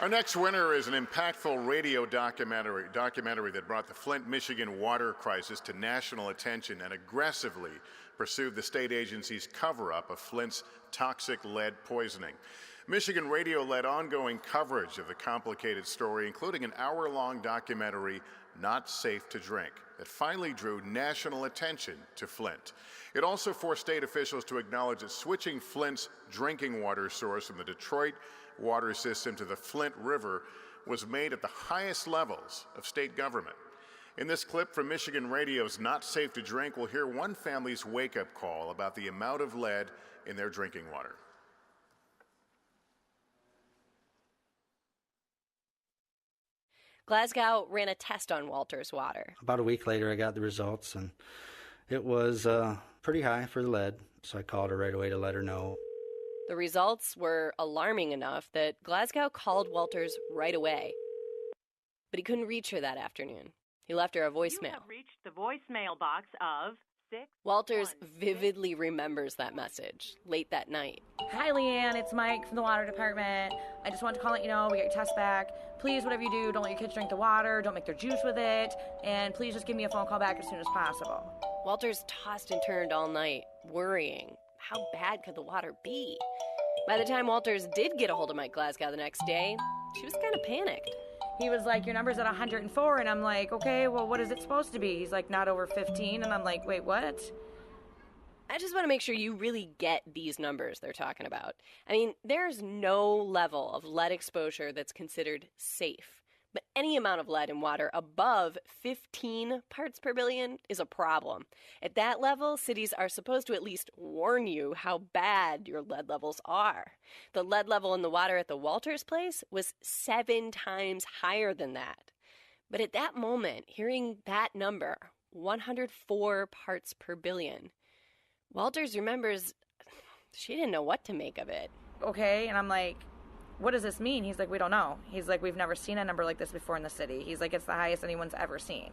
Our next winner is an impactful radio documentary that brought the Flint, Michigan water crisis to national attention and aggressively pursued the state agency's cover-up of Flint's toxic lead poisoning. Michigan radio led ongoing coverage of the complicated story, including an hour-long documentary, Not Safe to Drink, that finally drew national attention to Flint. It also forced state officials to acknowledge that switching Flint's drinking water source from the Detroit water system to the Flint River was made at the highest levels of state government. In this clip from Michigan Radio's Not Safe to Drink, we'll hear one family's wake-up call about the amount of lead in their drinking water. Glasgow ran a test on Walter's water. About a week later, I got the results, and it was pretty high for the lead, so I called her right away to let her know. The results were alarming enough that Glasgow called Walters right away. But he couldn't reach her that afternoon. He left her a voicemail. You have reached the voicemail box of 6. Walters vividly remembers that message late that night. Hi, Leanne. It's Mike from the water department. I just wanted to call and let you know we got your test back. Please, whatever you do, don't let your kids drink the water. Don't make their juice with it. And please just give me a phone call back as soon as possible. Walters tossed and turned all night, worrying. How bad could the water be? By the time Walters did get a hold of Mike Glasgow the next day, she was kind of panicked. He was like, your number's at 104, and I'm like, okay, well, what is it supposed to be? He's like, not over 15, and I'm like, wait, what? I just want to make sure you really get these numbers they're talking about. I mean, there's no level of lead exposure that's considered safe. But any amount of lead in water above 15 parts per billion is a problem. At that level, cities are supposed to at least warn you how bad your lead levels are. The lead level in the water at the Walters place was 7 times higher than that. But at that moment, hearing that number, 104 parts per billion, Walters remembers she didn't know what to make of it. Okay, and I'm like, what does this mean? He's like, we don't know. He's like, we've never seen a number like this before in the city. He's like, it's the highest anyone's ever seen.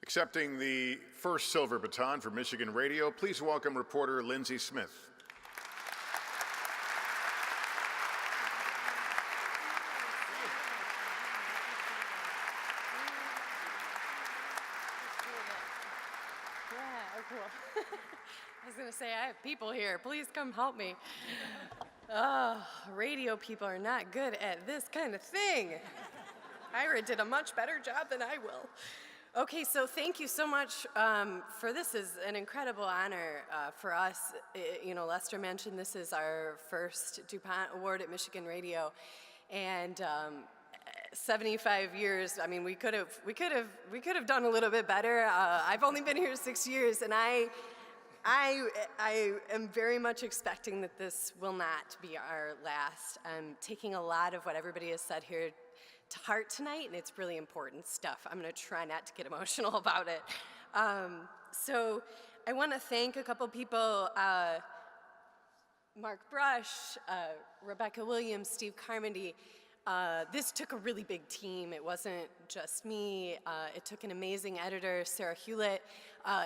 Accepting the first silver baton for Michigan Radio, please welcome reporter Lindsay Smith. I was going to say, I have people here. Please come help me. Radio people are not good at this kind of thing. Ira did a much better job than I will. Okay, so thank you so much for this. Is an incredible honor for us. You know, Lester mentioned this is our first DuPont Award at Michigan Radio, and 75 years. I mean, we could have done a little bit better. I've only been here 6 years, and I am very much expecting that this will not be our last. I'm taking a lot of what everybody has said here to heart tonight, and it's really important stuff. I'm going to try not to get emotional about it. So I want to thank a couple people, Mark Brush, Rebecca Williams, Steve Carmody. This took a really big team. It wasn't just me. It took an amazing editor, Sarah Hewlett.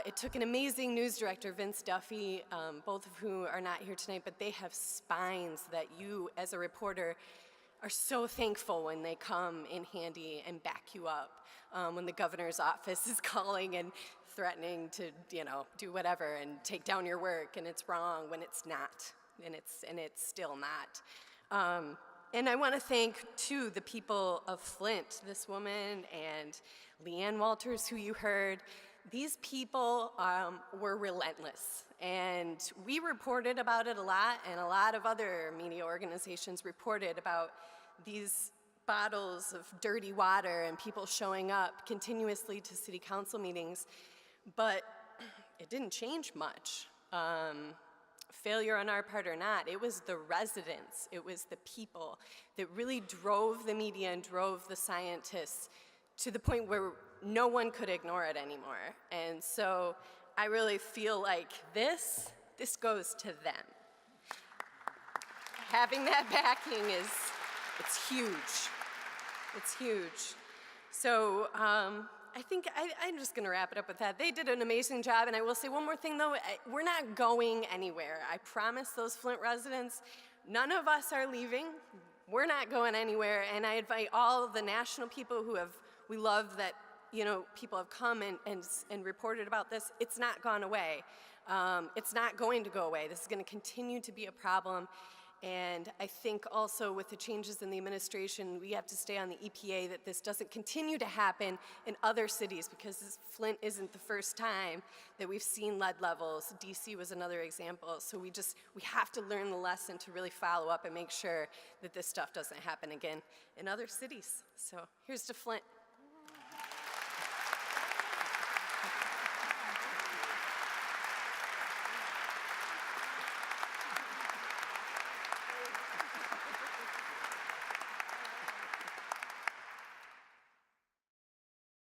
It took an amazing news director, Vince Duffy, both of whom are not here tonight, but they have spines that you, as a reporter, are so thankful when they come in handy and back you up. When the governor's office is calling and threatening to, do whatever and take down your work, and it's wrong when it's not, and it's still not. And I want to thank, too, the people of Flint, this woman and Leanne Walters, who you heard. These people were relentless, and we reported about it a lot, and a lot of other media organizations reported about these bottles of dirty water and people showing up continuously to city council meetings, but it didn't change much. Failure on our part or not, it was the residents, it was the people that really drove the media and drove the scientists to the point where no one could ignore it anymore. And so I really feel like this goes to them. Having that backing it's huge. It's huge. So I think I'm just going to wrap it up with that. They did an amazing job, and I will say one more thing, though. We're not going anywhere. I promise those Flint residents, none of us are leaving. We're not going anywhere, and I invite all of the national people we love that, people have come and reported about this. It's not gone away. It's not going to go away. This is going to continue to be a problem. And I think also with the changes in the administration, we have to stay on the EPA that this doesn't continue to happen in other cities, because Flint isn't the first time that we've seen lead levels. DC was another example. So we have to learn the lesson to really follow up and make sure that this stuff doesn't happen again in other cities. So here's to Flint.